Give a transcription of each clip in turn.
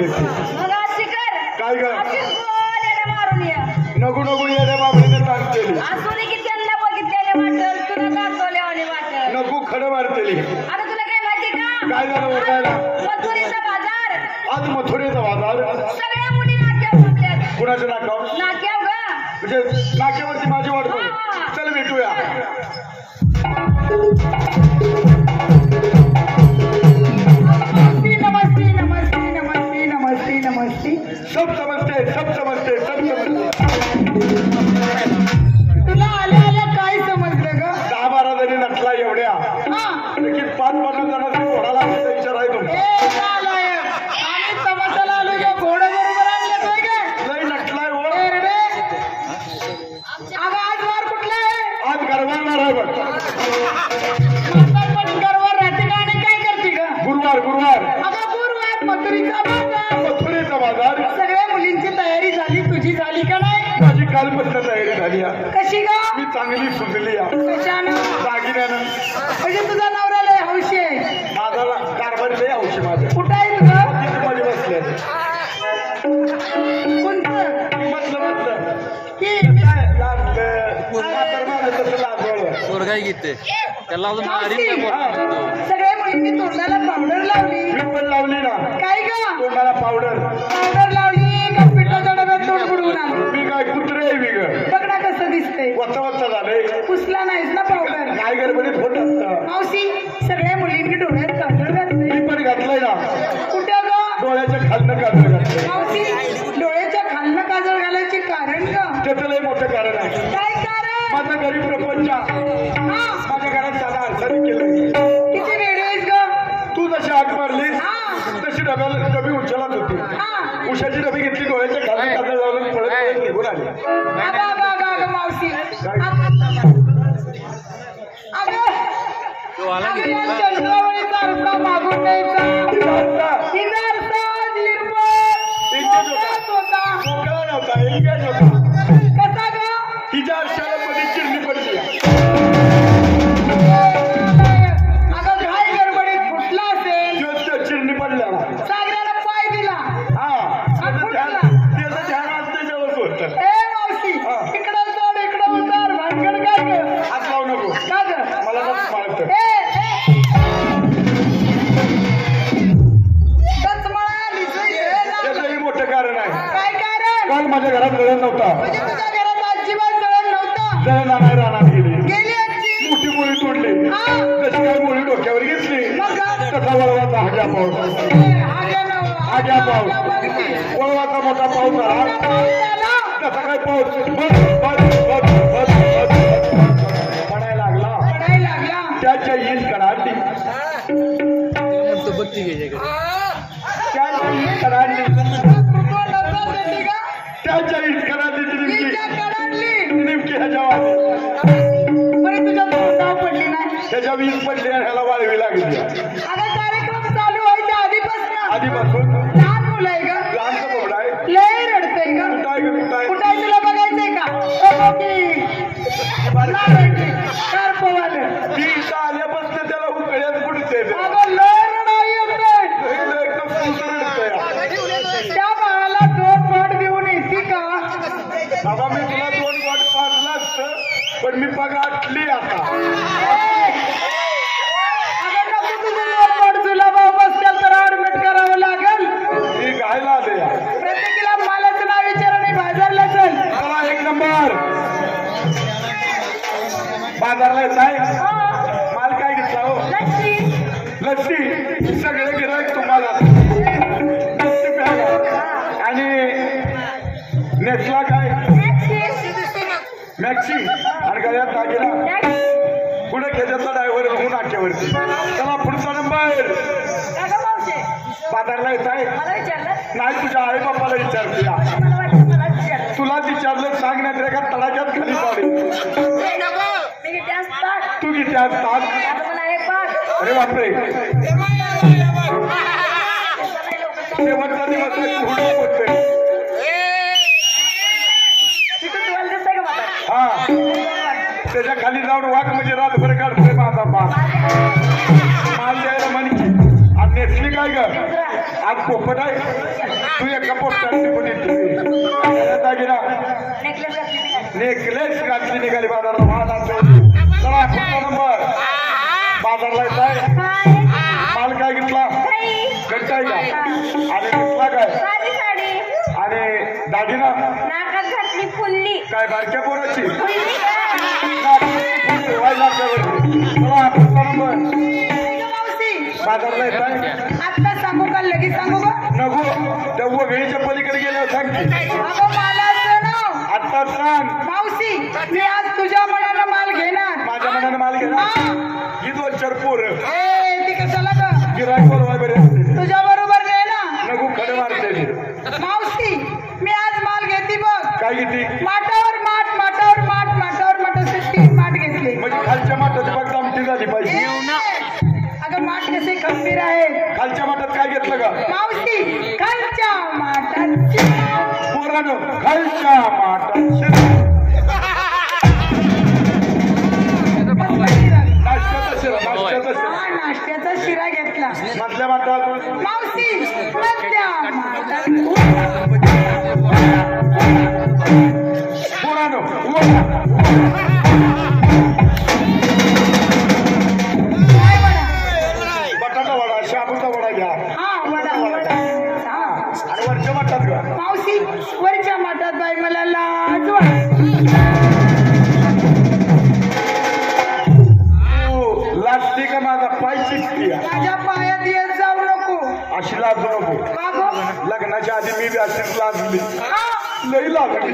येते मग अशी कर काय ग अशीच गोल येडे मारून ये नको नको येड्या बाबडीने ताण केली असू दे की त्यांना बघितलेले वाटल तुला दाखवल्यावाने वाटल नको खडं मारतेली आता तुला काय माहिती का काय झालं ओरडायला मथुरेचा बाजार आज मथुरेचा बाजार सगळ्या मुली नाक्यावर थांबल्यात कुणाच्या नाकावर नाक्यावर ग म्हणजे नाक्यावरती माझी वाट बघ चल भेटूया नमस्ते नमस्ते नमस्ते नमस्ते नमस्ते सब समजते सब समजते सब समजते तुला आल्या आल्या काय समजलं ग 10-12 जणी नटला एवढ्या की 5-50 जणांचा घोडा लागण्याचा विचार आहे तुमचा आम्ही तमाशाला आलो का घोडा बरोबर आणलं काय काय लय नटलाय हो अगं आज वार कुठला आहे आज गरवाणार आहे बघ पण गरवार राहते का आणि काय करते ग गुरुवार गुरुवार अगं गुरुवार मथुरीचा बाजार मथुरेचा बाजार सगळ्या मुलींची तयारी झाली तुझी झाली का नाही माझी कालपासून तयारी झाली आहे कशी ग मी चांगली सुजली आहे कशानं दागिन्यानं म्हणजे तुझा नवरा लय हौशी आहे माझा कारभार लय औषध माझं कुठं आहे तुझं किती बसले कोणतं म्हटलं की काय लागलं तसं लागलं पोरगाय घेते त्याला अजून मारीन सगळ्या मुलींनी तोंडाला पावडर लावली मी पण लावली ना काय ग तोंडाला पावडर पावडर लावली का पिठाच्या डब्यात तोंड बुडवून आलो मी काय कुत्रे आहे मी ग बघ ना कसं दिसतंय वच्चा वच्चा झालंय पुसला नाहीस ना पावडर काय गडबडीत होत असतं मावशी सगळ्या मुलींनी डोळ्यात काजळ घातलंय मी पण घातलंय ना कुठं ग डोळ्याच्या खालनं काजळ घातलंय मावशी डोळ्याच्या खालनं काजळ घालायचे कारण ग त्याचं लय मोठं कारण आहे काय कारण माझा गरीब प्रपंच हा माझ्या घरात साधा आरसाने केलं किती वेळ आहेस ग तू जशी आग मारली हा तशी डब्याला डबी उचलत होती हा उशाची डबी घेतली डोळ्याच्या खाली काजळ लावून पळत पळत निघून आली अगं मावशी चंद्रावळीचा रस्ता मागून न्यायचा हिचा रस्ता होता मोकळा नव्हता एंगेज होता कसा ग तिच्या आरशामध्ये चिरणी पडली अगं घाई गडबडीत फुटला असेल तो चिरणी पडल्या सागराला पाय दिला हा त्याचं ध्यान आज त्याच्यावर होतं ए मावशी इकडं सोड इकडं उतार भानगड काय ग हात लावू नको का ग मला नक्की मारत त्याचंही मोठं कारण आहे काय कारण काल माझ्या घरात जळण नव्हता म्हणजे तुझ्या घरात अजिबात जळण नव्हतं जळण आणाय रानात गेली गेली आजी मोठी मुळी तोडली तशी काय मुळी डोक्यावर घेतली मग तसा वळवाचा हाग्या पाऊस हाग्या पाऊस वळवाचा मोठा पाऊस आला तसा काय पाऊस पडायला लागला त्याच्या ईद कडाडली बघती घ्यायचे त्याच्या ईद कडाडली त्याच्या ईद कडाडली नेमकी ह्याच्या पडली नाही त्याच्या वीज पडली आणि ह्याला वाळवी लागली आता कार्यक्रम चालू व्हायच्या आधीपासून लहान मुलं आहे का लहानचं बोबडा आहे लय रडतंय का कुठे तुला बघायचंय का ती इथं आल्यापासून त्याला उकळ्यात कुठे अगं लय रडाई येतंय त्या बाळाला 2 पाट देऊन येते का बाबा मी तुला 2 वाट पाजला असतं पण मी पगाटली आता अगं नको तुझं 2 पाट तुला भाऊ बसतील तर ऍडमिट करावं लागेल मी घायला आले प्रत्येकीला मालाचं नाव विचाराने बाजारला चल चला 1 नंबर बाजारला येत आहे माल काय घेतला हो लस्सी सगळे गिराईक तुम्हाला लस्सी प्यायला आणि नेसला काय मॅक्सी आणि गळ्यात दागिना पुढे खेळाचा ड्रायव्हर बघून नाक्यावरती चला पुढचा नंबर बाजारला येत आहे नाही तुझ्या आई बापाला विचारते तुला विचारलं सांग नाही तर का तडाख्यात खाली पाडेल तू किती असतात अरे बापरे शेवटचा दिवस होते हा त्याच्या खाली जाऊन वाघ म्हणजे रातभर काढतोय माझा माल द्यायला म्हणकी आणि नेसली काय ग आज पोपट आहे तू एका पोपटाने निघून येते दागिना नेकलेस घातली निघाली. नेकलेस घातली निघाली बाजारात महाराज चला पुढचा नंबर बाजारला येत आहे माल काय घेतला घट्ट आहे का आणि घेतला काय साधी साडी आणि दागिना नाकात घातली फुल्ली काय बारक्या पोराची फुल्ली चला पुढचा नंबर मावशी बाजारला येत आहे आता सांगू का लगेच सांगू का नको त्या वगळीच्या पलीकडे गेल्यावर सांग की अगं मालाचं नाव आता सांग मावशी मी आज तुझ्या मनानं माल घेणार माझ्या मनाने माल घेणार ही 2-4 पोरं ए ती कशाला ग गिराईक बोलवाय बरे तुझ्या बरोबर नाही ना नको खडे मारते मी मावशी मी आज माल घेते बघ काय घेते माठावर माठ माठावर माठ माठावर माठ असे 3 माठ घेतले म्हणजे खालच्या माठाची फक्त आमटी झाली पाहिजे अगं माठ कसे खंबीर आहेत खालच्या माठात काय घेतलं का मावशी खालच्या माठाची पोरानं खालच्या माठात नाश्त्याचा शिरा नाश्त्याचा शिरा हा नाश्त्याचा शिरा घेतला मधल्या माठात मावशी मधल्या माठात पोरानं काय वडा बटाटा वडा शाबूचा वडा घ्या हा वडा हा आणि वरच्या माठात घ्या मावशी वरच्या माठात बाई मला लाज वाटते लाजते का माझा पाय चिकती माझ्या पायात येत जाऊ नको अशी लाजू नको का गं? लग्नाच्या आधी मी बी अशीच लाजली हा लई लागली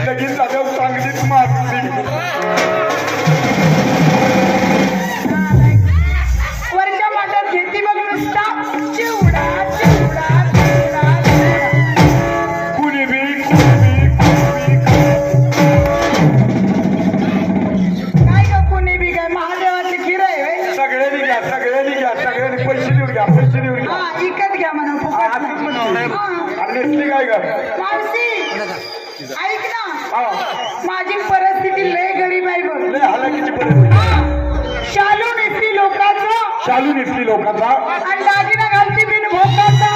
लगीन झाल्यावर चांगलीच मारली वरच्या माठात घेते बघ नुसता चिवडा चिवडा चिवडा कुणी बी काय ग कोणी बी काय महादेवाची खीर आहे व्हय? सगळ्यांनी घ्या सगळ्यांनी पैसे देऊन घ्या पैसे देऊन घ्या हा इकत घ्या म्हणा फुकट असंच म्हणते हा. आणि नेसली काय का मावशी ऐक ना हा माझी परिस्थिती लय गरीब आहे बघ लय हलाखीची परिस्थिती हा. शालू नेसली लोकांचं चालू नेसली लोकांचा आणि दागिना घालती बिन भोकाचा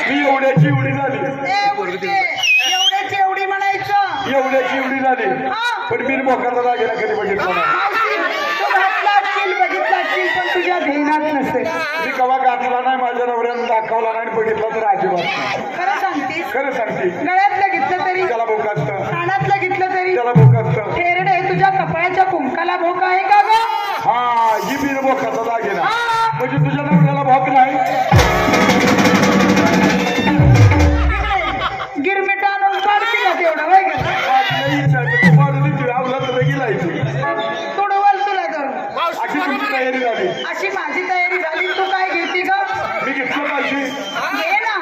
मी एवढ्याची एवढी झाली एवढ्याची एवढी म्हणायचं एवढ्याची एवढी झाली पण मी मोकाचा दागिना कधी बघितला नाही मावशी तू घातला असशील बघितला असशील पण तुझ्या ध्येनात नसेल मी कवा घातला नाही माझ्या नवऱ्यानं दाखवला नाही बघितला तर अजिबात नाही. खरं सांगतेस खरं सांगते गळ्यातलं घेतलं तरी त्याला भोक असतं कानातलं घेतलं तरी त्याला भोक असतं थेरडे तुझ्या कपाळाच्या कुंकाला भोक आहे का ग हा ही बिन भोकाचा दागिना हा. म्हणजे तुझ्या नवऱ्याला भोक नाही गिरमिट आणून काढते का तेवढं वय ग तुडवल तुला तर अशी तुमची तयारी झाली अशी माझी तयारी झाली तू काय घेते ग मी घेतलं पाहिजे घे ना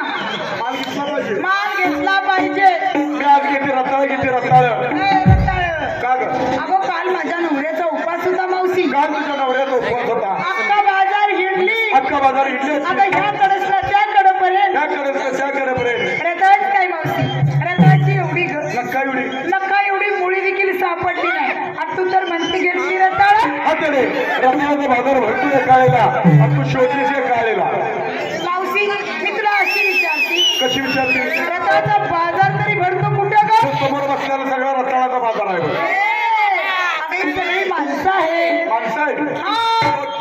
माल घेतला पाहिजे माल घेतला पाहिजे मी आज घेते रताळ ए, रताळ. का ग अगं काल माझ्या नवऱ्याचा उपास होता मावशी का तुझ्या नवऱ्याचा उपवास होता अख्खा बाजार हिंडली अख्खा बाजार इडली आता ह्याकडेच ना त्याकडेपर्यंत त्याकडे रताळच काय मावशी रताळची एवढी ग नक्का एवढी नका एवढी मुळी देखील सापडली नाही आता तू तर म्हणते घेतली रताळ हातडे रताळाचा बाजार भरपूर आहे काळेला आणि तू शोधलीस आहे काळेला मावशी मी तुला अशी विचारते कशी विचारते रताळाचा बाजार तरी भरतो कुठं ग तो समोर बसलेला सगळा रताळाचा बाजार आहे बघ. अगं ही सगळी माणसं आहे माणसं आहे हा.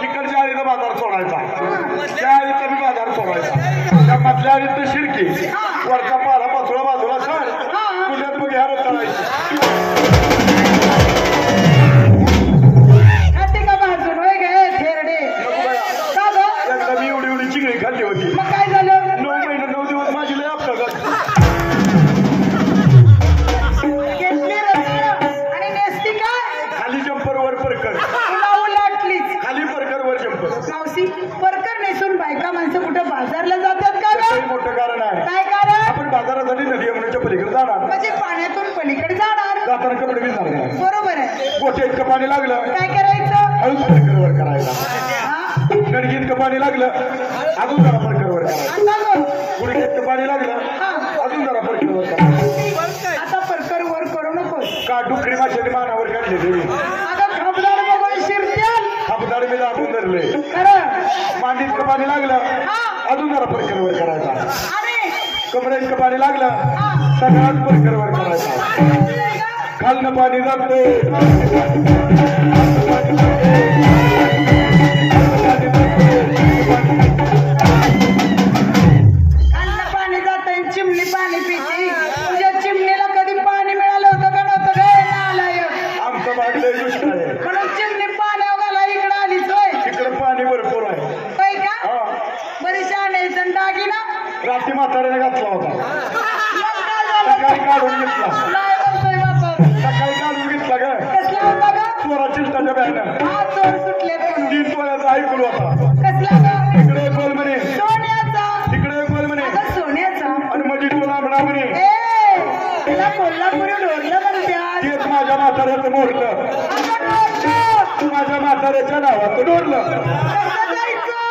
तिकडच्या आळीचा बाजार सोडायचा त्या आळीचा बी बाजार सोडायचा त्या मधल्या आळीत शिरकी वरचा पाला पाचोळा बाजूला सण पुण्यात मग ह्या रताळायची खाते का भाजून होय गे थेरडे का ग एकदा मी एवढी चिंगळी खाल्ली होती मग काय झालं 9 महिने 9 दिवस माझी लय अपघात घेतली रताळ आणि नेसती काय खाली जंपर वर परकर तुला उलटलीच खाली परकर वर जंपर मावशी परकर नेसून बायका माणसं कुठं बाजारला जातात का त्याचंही ग मोठं कारण आहे काय कारण आपण बाजारासाठी नदी यमुनेच्या पलीकडे जाणार म्हणजे पाण्यातून पलीकडे जाणार जाताना कपडे घेणार नाही बरोबर आहे गोठ्या इतकं पाणी लागलं काय करायचं हळूच परकर वर करायला हा गडगी इतकं पाणी लागलं अजून जरा परकर वर करायला आता ग गुडघे इतकं पाणी लागलं अजून जरा परकर वर करायला आता परकर वर करू नकोस का डुकरी माशाने मानावर काढली देवी आता खबदार बघून शिरत्याल हापदाड मी दाबून धरलं सुचले खरं मांडीत का पाणी लागलं हा अजून जरा परिक्रवर करायचा अरे कमरेत का पाणी लागलं हा सगळ्यात परिक्रवर करायचा काय का? खालनं पाणी जाते अन्न पाणी जात चिमणी पाणी पिती तुझ्या चिमणीला कधी पाणी मिळालं होतं का नव्हतं काय नालायक आमचं भागलंय दुष्काळ आहे म्हणून चिमणी पाण्यावर घाला इकडं आलीच होय इकडे पाणी भरपूर आहे होय का हा बरी शाणे दागी ना रात्री म्हाताऱ्याने घातला होता मग काय झालं सकाळी काढून घेतला नाही बोलतोय बाबा सकाळी काढून घेतला ग कसला होता का चोरा चिंताच्या बॅनं हा चोर सुटले म्हणून 3 तोळ्याचा ऐकून होता कसला ग इकडे बोल म्हणे सोन्याचा तिकडे बोल म्हणे अगं सोन्याचा आणि मध्ये तो लांबडा म्हणे ए तुला कोल्हापुरी ढोरलं म्हणत्यात तेच माझ्या म्हाताऱ्याचं मोरलं अगं ढोरलं माझ्या म्हाताऱ्याच्या नावाचं डोरलं कसं जायचं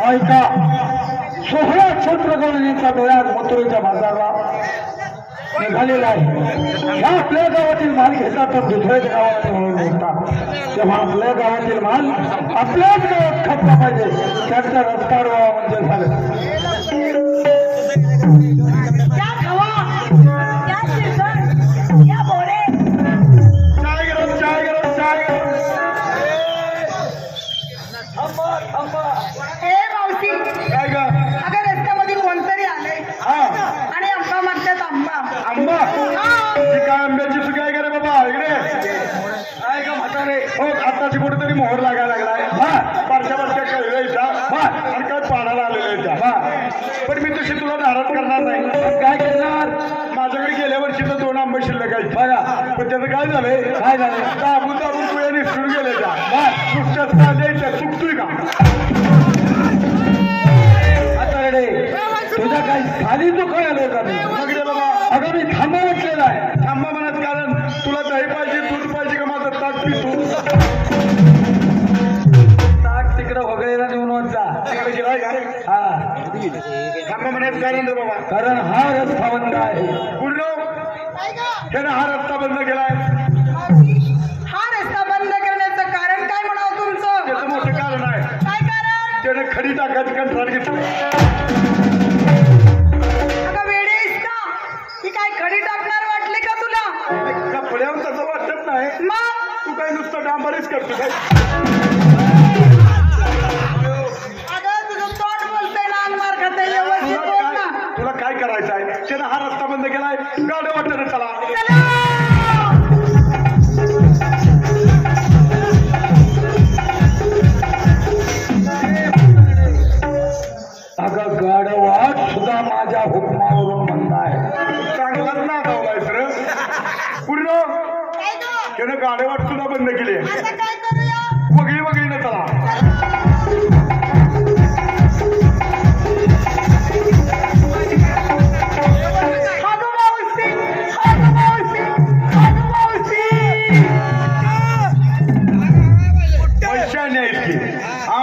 ऐका 16 छत्रगणनेचा डोळ्यात मथुरेच्या बाजारला निघालेला आहे. ह्या आपल्या गावातील माल घेतात तर दुसऱ्याच्या गावात म्हणून बोलतात. तेव्हा आपल्या गावातील माल आपल्याच गावात खपला पाहिजे. त्यांचा रस्ता व्हावा म्हणजे झालं. अगं रस्त्यामध्ये कोणतरी आलंय आणि आंबा मागतात आंबा आंबा काय आंब्याची चुकी आहे का रे बाबा इकडे काय का म्हातारे हो आताची कुठेतरी मोहर लागायला लागलाय बारक्या बारक्या कळलं आणि काय पाडायला आलेलं आहे. पण मी तशी तुला नाराज करणार नाही. काय करणार माझ्याकडे गेल्या वर्षी तर 2 आंबे शिल्लक आहेत बघा. पण त्याचं काय झालंय दाबून दाबून तुझ्या निसटून गेले त्या नुसत्याच द्यायच्या चुकतोय का तुझ्या काही खाली दुखाय आलं का नाही बाबा. अगं मी थांबा म्हटलेला आहे. थांबा म्हणत कारण तुला दही पाहिजे दूध पाहिजे का माझं ताक पितो ताक तिकडं वगैरेला नेऊन वरचा तिकडे गेलाय का रे. हा थांबा म्हणत कारण रे बाबा कारण हा रस्ता बंद आहे. पूर्ण त्यानं हा रस्ता बंद केलाय. हा रस्ता बंद करण्याचं कारण काय म्हणावं तुमचं. त्याचं मोठं कारण आहे. काय कारण. त्यानं खडी टाकायचं कंत्राट घेतलं. खडी टाकणार वाटले का तुला. कपड्यावर तसं वाटत नाही. तू काय नुसतं डांबरीच करतो काय अगं तुझं तोंड बोलतंय ना अंगमार खातंय व्यवस्थित बोल ना. तुला काय करायचं आहे त्यानं हा रस्ता बंद केलाय गाडी वाटत चला अगं गाडवाट सुद्धा माझ्या हुकमावरून बंद आहे. चांगलाच ना धावलायस रे पूर्ण काय गं? त्यानं गाडी वाट सुद्धा बंद केली आता काय करूया? वगळी वगळी न चला अगं मावशी, अगं मावशी, अगं मावशी. पैशाने आहेत की हा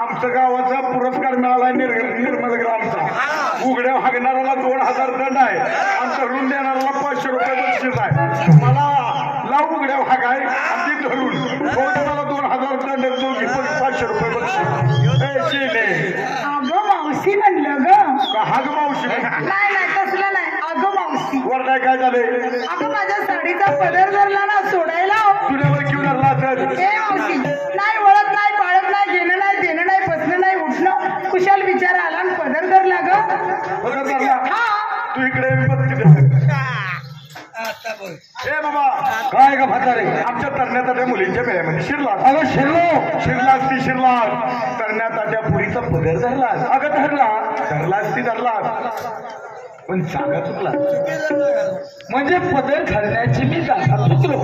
आमच्या गावाचा पुरस्कार मिळाला निर्मल ग्रामचा उघड्या हागणाऱ्याला 2000 दंड आहे आणि धरून देणाऱ्याला 500 रुपये बक्षीस आहे मला लाव उघड्या हाग आहे आणि ती धरून मला 2000 दंड दोघी 500 रुपये बक्षीस अगं मावशी म्हणलं ग. हाग मावशी नाही नाही तसलं नाही. अगं मावशी, वर काय झाले अगं माझ्या साडीचा पदर धरला ना सोडायला हो. तुझ्यावर घेऊन आणला असेल ए मावशी, नाही वळत नाही पाळत नाही घेणं नाही देणं नाही बसणं नाही उठणं कुशाल विचार आला आणि पदर धरला ग. बघा धरला हा तू इकडे ए बाबा काय का म्हातारे आमच्या तरण्यात मुलींच्या मेळ्यामध्ये शिरला अगं शिरलास ती शिरलास तरण्यात त्या पुरीचा पदर धरलास अगं धरलास ती धरलास पण जागा चुकला म्हणजे पदर घालण्याची मी जागा चुकलो.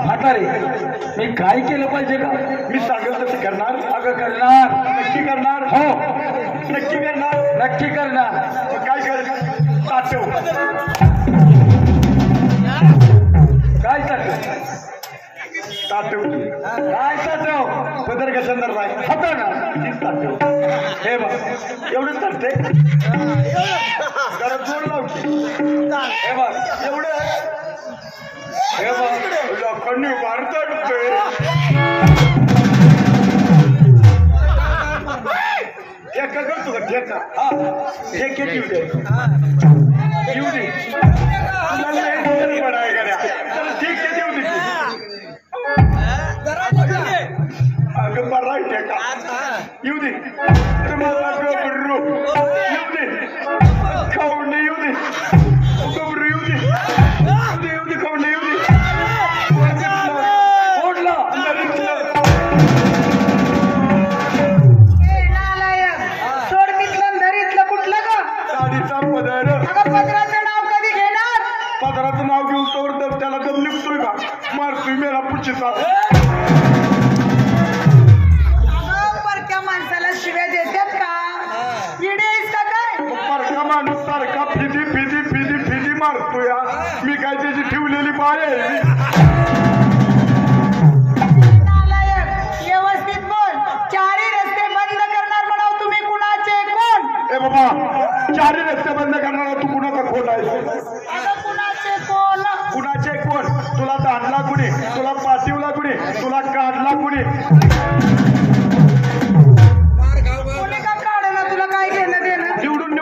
म्हातारे मी काय केलं पाहिजे का? मी सांगेल तसं करणार अगं करणार. नक्की करणार हो नक्की करणार नक्की करणार. मग काय कर ताटव काय चाललं? ताटव काय चाललं? पदर कशा धरलाय होता ना तीच ताटव हे बघ एवढंच चालते जरा जोड लावते हे बघ एवढं हे बघ लोकांनी भारतात ठेका करतो का ठेका हा ठेके येऊ दे येऊ दे पडाय गड्या ठीक आहे देऊ दे अगं बरा ठेका येऊ दे मला गबरू येऊ दे खाऊंडे येऊ दे गबरू येऊ दे येऊ दे खाऊंडे येऊ दे ओढला ए नालायक, सोड तिथलं धरीतलं कुठलं ग? साडीचा पदर अगं पदराचं नाव कधी घेणार? पदराचं नाव घेऊन तोवर तर त्याला दम निघतोय का मारतोय मेला पुढचीचा अगं परक्या माणसाला शिव्या देतात का? इडे आहेस का काय? परका माणूस सारखा फिदी फिदी फिदी फिदी मारतोय मी काय त्याची ठेवलेली बाय आहे नालायक, व्यवस्थित बोल. चारी रस्ते बंद करणार म्हणाव तुम्ही कुणाचे कोण? ए बाबा चारी रस्ते बंद करणारा तू कुणाचा खोट आहे अगं कुणाचे कोण? कुणाचे कोण तुला दांडला कुणी तुला पाठीवला कुणी तुला काढला कुणी कोणी का काढणं तुला काय घेणं देणं? निवडून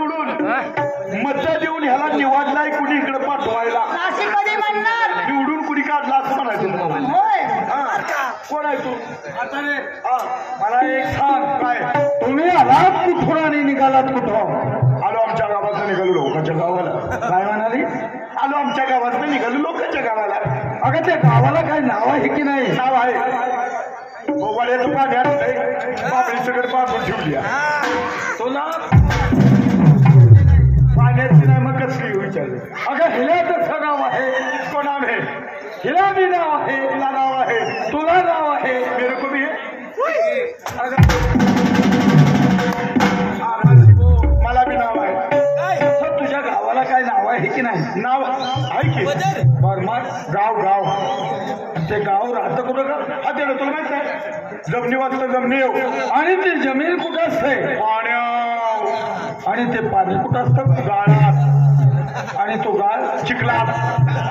मत देऊन ह्याला निवडलाय कुणी इकडे पाठवायला नाशिक मध्ये म्हणणार निवडून कुणी काढला असं म्हणायचं होय. हा. कोण आहे तू म्हातारे हा मला एक सांग काय तुम्ही आलात कुठून आणि निघालात कुठं? आलो आमच्या गावात निघालो लोकांच्या गावाला काय म्हणाली? आलो आमच्या गावात निघालो लोकांच्या गावाला अगं त्या गावाला काय नाव आहे की नाही? नाव आहे गोवाड्याचं पाण्यात बाबळी सगळं पाठवून ठेवली तुला पाण्याची नाही मग कसली विचारले अगं हिला तसं नाव आहे. कोण नाव आहे हिला बी नाव आहे. तुला नाव आहे तुला नाव आहे. मेरे को भी है मला बी नाव आहे तर तुझ्या गावाला काय नाव आहे की नाही? नाव आहे की बरमार गाव गाव ते गाव राहतं कुठं का? हा तेवढं तुला माहित आहे जमनी वाजता जमनी येऊ आणि ते जमीन कुठं असते? पाण्या आणि ते पाणी कुठं असतं? गाळात आणि तो गाळ चिखलात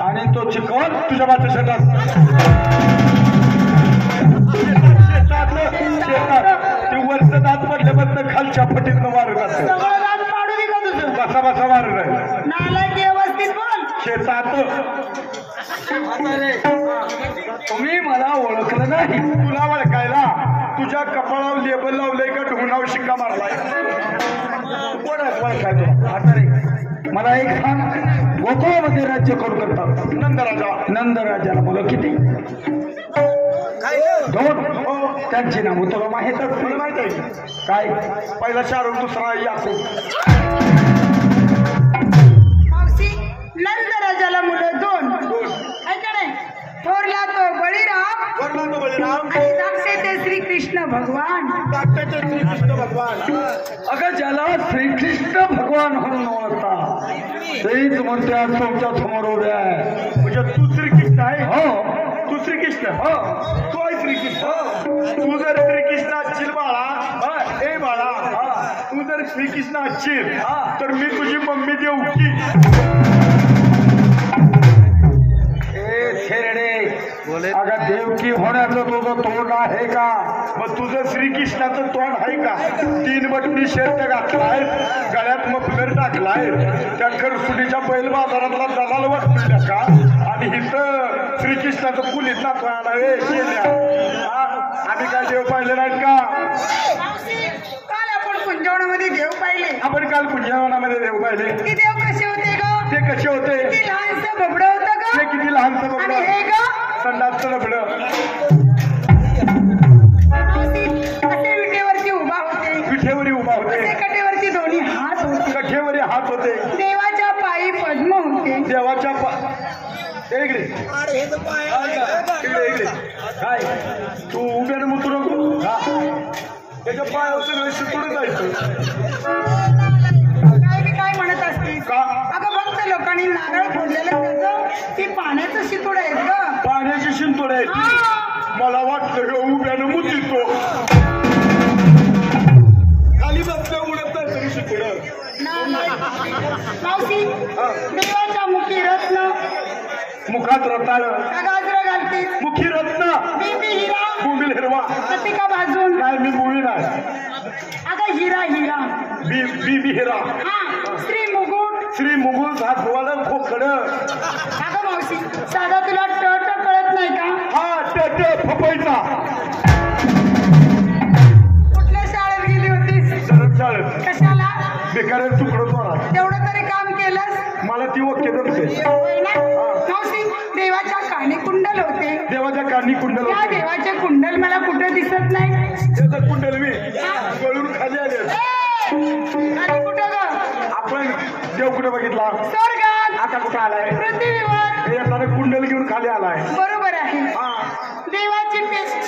आणि तो चिखल तुझ्या बाजू शेतात शेतात ते वरचं दात पडल्याबद्दल खालच्या फटीतनं मारत असत सगळं राग पाडू दे का तुझं? बसा बसा मारत आहे नालायक, व्यवस्थित बोल. शेतात तुम्ही तुम्ही मला ओळखलं नाही. तुला ओळखायला तुझ्या कपाळावर लेबल लावलंय का ढुंगणावर शिक्का मारलाय? कोण आहे ओळखाय तुला? म्हातारे मला एक सांग, गोकुळामध्ये राज्य कोण करतात? नंदराजा. नंदराजाला मुलं किती? 2. त्यांची नावं तुला माहित तुला असतील. माहित आहे काय? पहिला शाहरुख, दुसरा याकूब. मावशी नंदराजाला मुलं 2. ऐका नाही, थोरला तो बळीराम वरला तो बळीराम, आणि धाकटे ते श्रीकृष्ण भगवान. धाकटे ते श्रीकृष्ण भगवान. अगं ज्याला श्रीकृष्ण भगवान म्हणून ओळखता तेच म्हणत्या तुमच्या समोर उभ्या आहे. म्हणजे तू श्रीकृष्ण आहे? हो तू श्रीकृष्ण? हो. तू आहे श्रीकृष्ण? तू जर श्रीकृष्ण असशील बाळा, ए बाळा, तू जर श्रीकृष्ण असशील तर मी तुझी मम्मी देवकी. अगं देवकी होण्याचं तुझं तोंड आहे का? मग तुझं श्रीकृष्णाचं तोंड आहे का? 3 बटणी शर्ट घातलाय, गळ्यात मफलर टाकलाय, त्या खरसुडीच्या बैल बाजारातला दलाल वाटतोय का? आणि इथं श्रीकृष्णाचं पुलीस नातवायला गेल्या. आम्ही काय देव पाहिले नाहीत का? मावशी काल आपण कुंजवणामध्ये देव पाहिले. आपण काल कुंजवनामध्ये देव पाहिले. की देव कसे होते ग? ते कसे होते? किती लहानसं बबडं होतं ते ग. किती लहानचं आणि बघलं, हे ग संडासचं लबडं. मावशी असे विटेवरती उभा होते, पिठेवरी उभा होते, असे कटेवरती दोन्ही हात होते, कठेवरी हात होते, देवाच्या पायी पद्म होते. देवाच्या इकडे इकडे काय तू उभ्याने मुतू नको. त्याच्या पायावर सगळं शिकून जायचं काय बी काय म्हणत असतील का? अगं भक्त लोकांनी नारळ फोडलेलं त्याचं ती पाण्याचं शितूड आहे ग. पाण्याची शिंतोड आहे ती. मला वाटलं ग उभ्यानं मुतीतो. खाली बसल्या उडत नाही तरी शिकून. मावशी देवाच्या मुखी रत्न, मुखात रताळ, गाजरं घालतीस, मुखी रत्न, बिंबी हिरा, मुंबील हिरवा. पतिका भाजून. नाही मी मुवी नाही, अगं हिरा हिरा. बी हिरा. हा श्री मुकुट. श्री मुगुळ हातवाला खोकड. अगं मावशी साधा तुला ट कळत नाही का? हा टट फपायचा. कुठल्या शाळेत गेली होतीस? धर्मशाळेत कशाला? बेकार तुकडं तोडा. तेवढं तरी काम केलंस? मला ती ओके जमते. होय ना? मावशी देवाच्या कानी कुंडल होते. देवाच्या कानी कुंडल त्या देवाचे कुंडल मला कुठे दिसत नाही. त्याचं कुंडल मी गळून खाली आले. आणि कुठं ग? आपण देव कुठे बघितला? स्वर्गात. आता कुठे आलाय? पृथ्वीवर. येताना कुंडल घेऊन खाली आलाय. बरोबर आहे. हा देवाची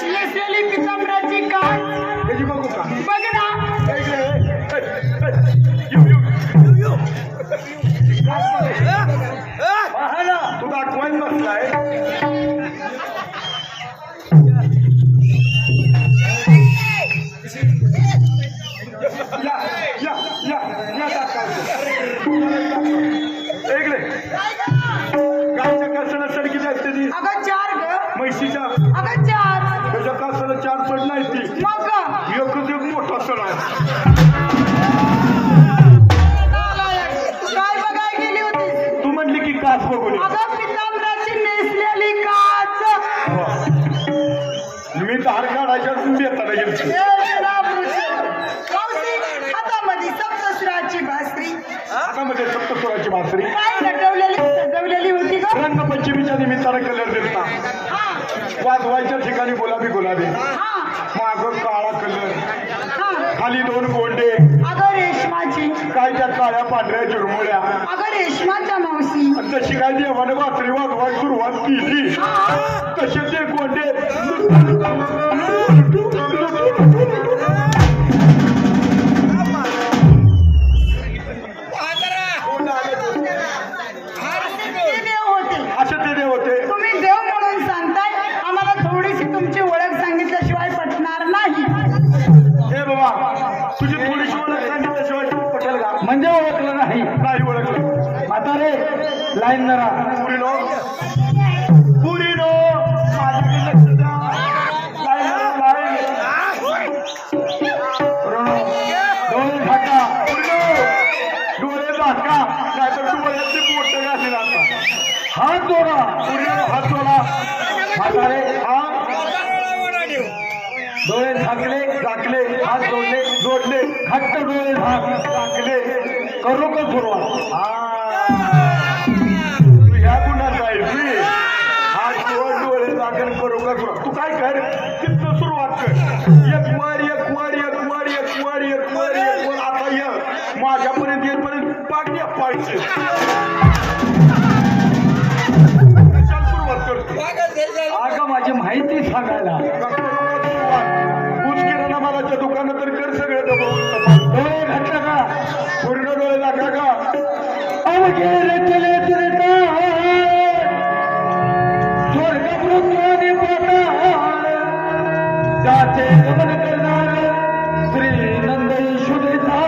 नेसलेली पितांबराची काठ त्याची बघू का? बघ ना. इकडे, येऊ. पहा ना, तू दाखवायला बसलाय. या दाखवायचं. इकडे गावच्या कासना सडकी जायची ती अगं 4 ग. म्हैशीच्या. अगं 4. त्याच्या कासाला 4 सड नाही ती. मग ग. एकच एक मोठा सड आहे. काय बघायला गेली होती? तू म्हटली की कास बघून ये. अगं पितांबराची नेसलेली काच. मी धार काढायच्या बेताला गेलो. मावशी हातामध्ये सप्तसुराची भासरी. हातामध्ये सप्तस्वराची भासरी. काय नटवलेली सजवलेली होती ग. रंगपंचमीच्या निमित्तानं कलर दिलता. हा वाजवायच्या ठिकाणी गुलाबी गुलाबी, हा माग काळा कलर, हा. खाली 2 गोंडे, अगं रेशमाची. काय त्या काळ्या पांढऱ्या चिरमुळ्या. अगं रेशमाच्या मावशी. आणि जशी काय देवाने भाकरी वाजवायला सुरुवात केली तसे ते गोंडे ते देव होते. असे ते देव होते. तुम्ही देव म्हणून सांगताय, आम्हाला थोडीशी तुमची ओळख सांगितल्याशिवाय पटणार नाही. हे बाबा, तुझी थोडीशी ओळख सांगितल्याशिवाय पटेल का? म्हणजे ओळखलं नाही. नाही ओळखलं. म्हातारे लाईन जरा. पुरीनो माझ्याकडे लक्ष द्या. काय झाकले झाकले हात जोडले जोडले घट्ट डोळे झाकले करू का सुरुवात तू ह्या गुन्ह्यात आहे तू हात डोळे दाखल करू का सुरुवात तू काय कर तिथं सुरुवात कर एक वर एक वर एक वर एक वर एक वर एक वर आता ये माझ्यापर्यंत येतपर्यंत पाडण्या पाडचे सुरुवात करतो अगं माझी माहिती सांगायला किराणा मालाच्या दुकानात तर कर सगळे दबावून डोळे घातलं का पूर्ण डोळे दाखा का अवघे चले स्वर्ग पृथ्वी त्याचे गमन करणार श्री नंदेश्वरीचा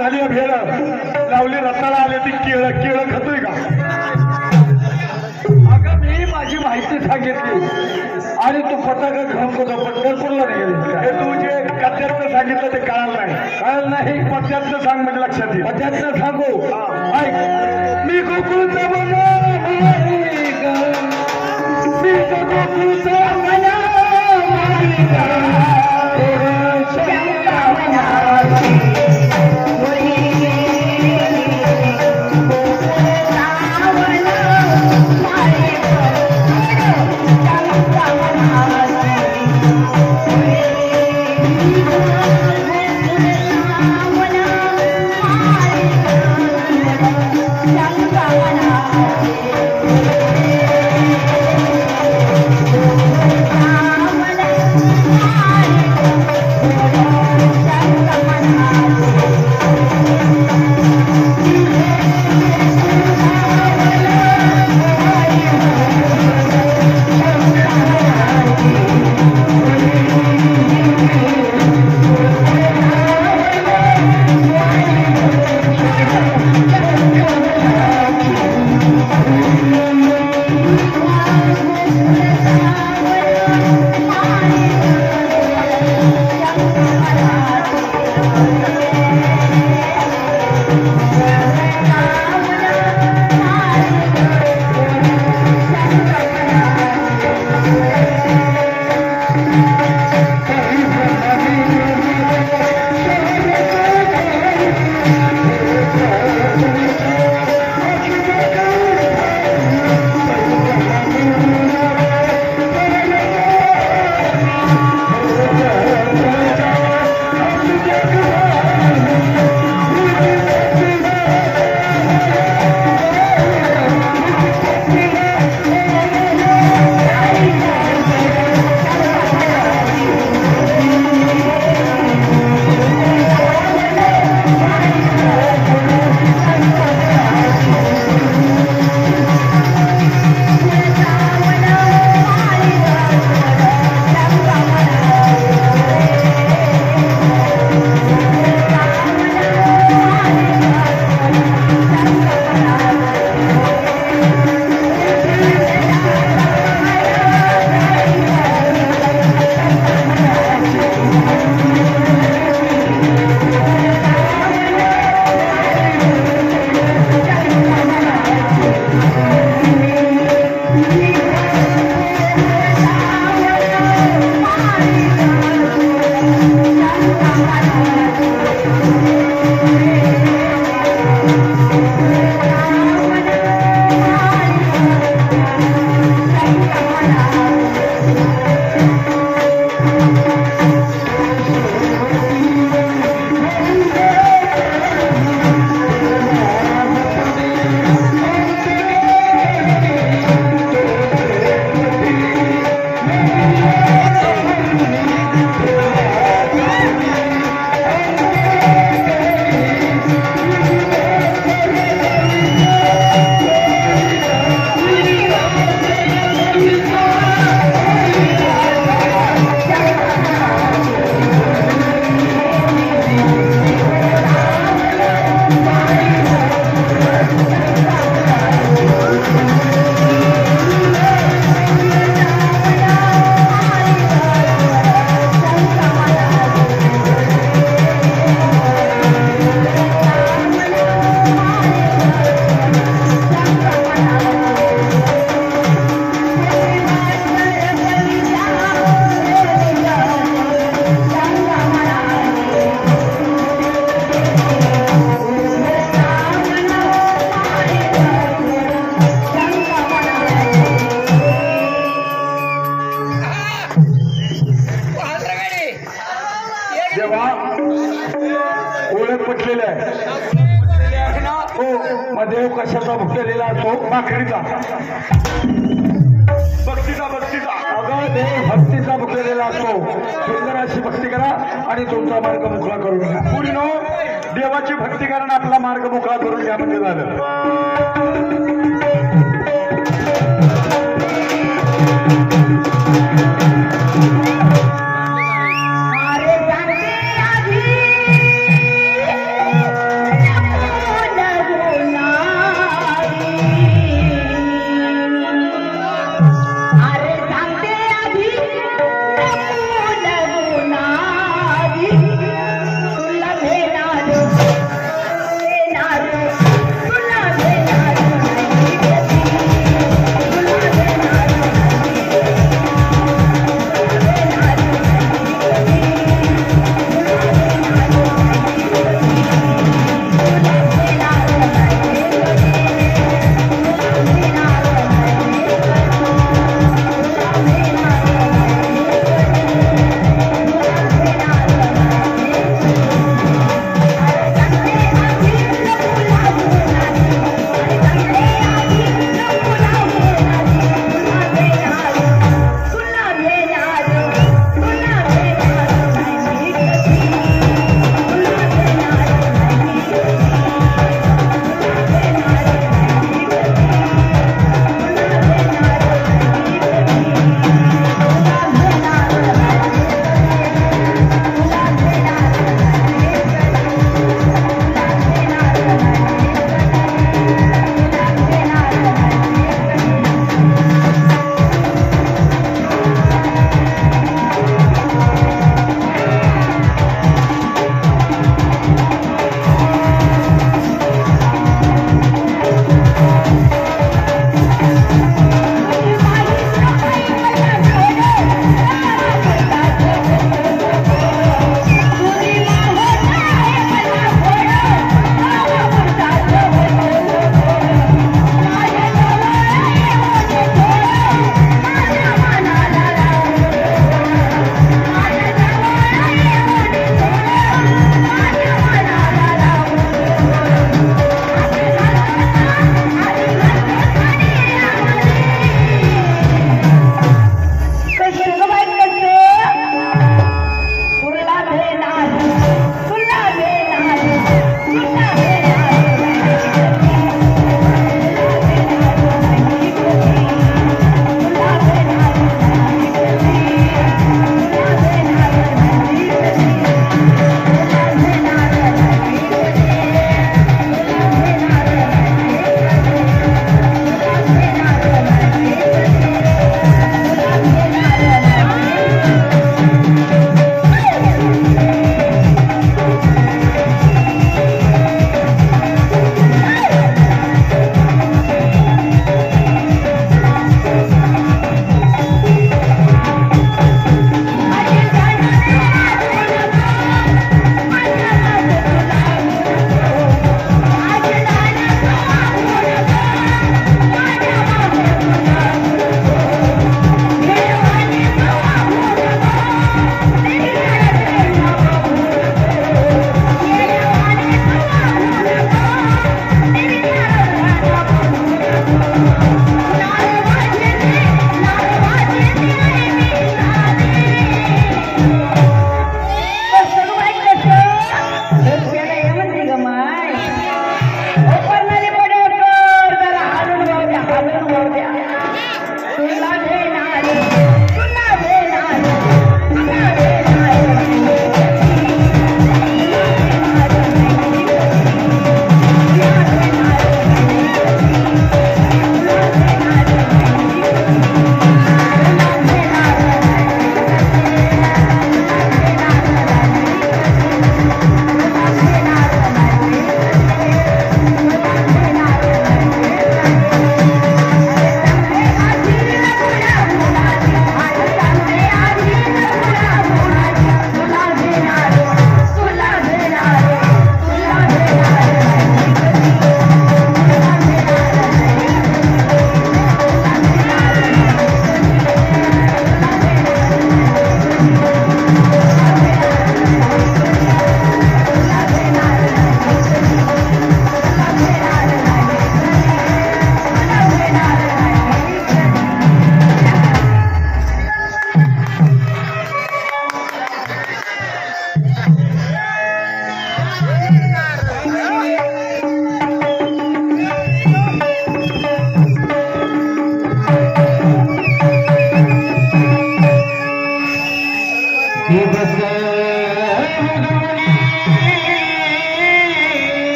झाली भेळ लावली रताळा आले ती केळं खातोय का अगं मी माझी माहिती सांगितली आणि तू फटाका घेऊन कुठं पंढरपूरला निघाली हे तू जे कथ्यातलं सांगितलं ते कळालं नाही पथ्यातलं सांग म्हणजे लक्षात येईल पथ्यातलं सांगू ऐक मी गोकुळचा बना मी गोकुळचा बना Thank you. देवा ओळख पटलेलं आहे हो मग देव कशाचा भुकलेला असतो भाकरीचा भक्तीचा अगं देव भक्तीचा भुकलेला असतो सुंदर अशी भक्ती करा आणि तुमचा मार्ग मोकळा करून घ्या पुढे नो देवाची भक्ती करा आणि आपला मार्ग मोकळा करून घ्या म्हणजे झालं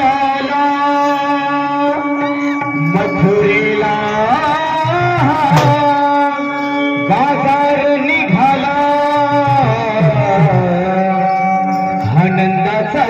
आला मथुरेला बाजार निघाला आनंदाचा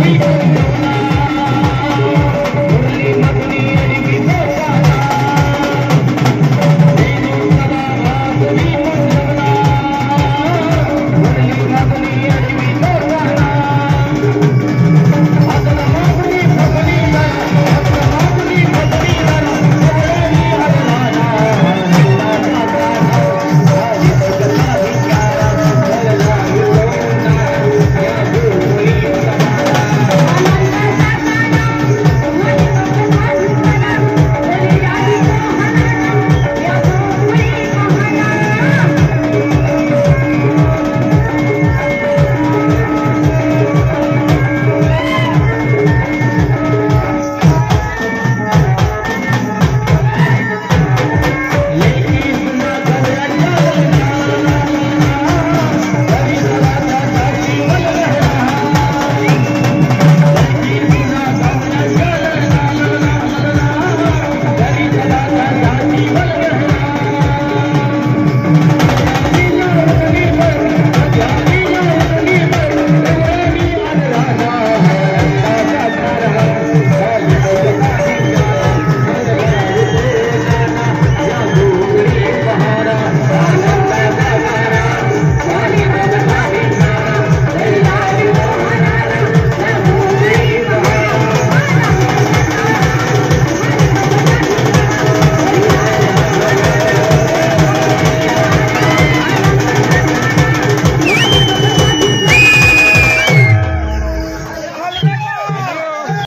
We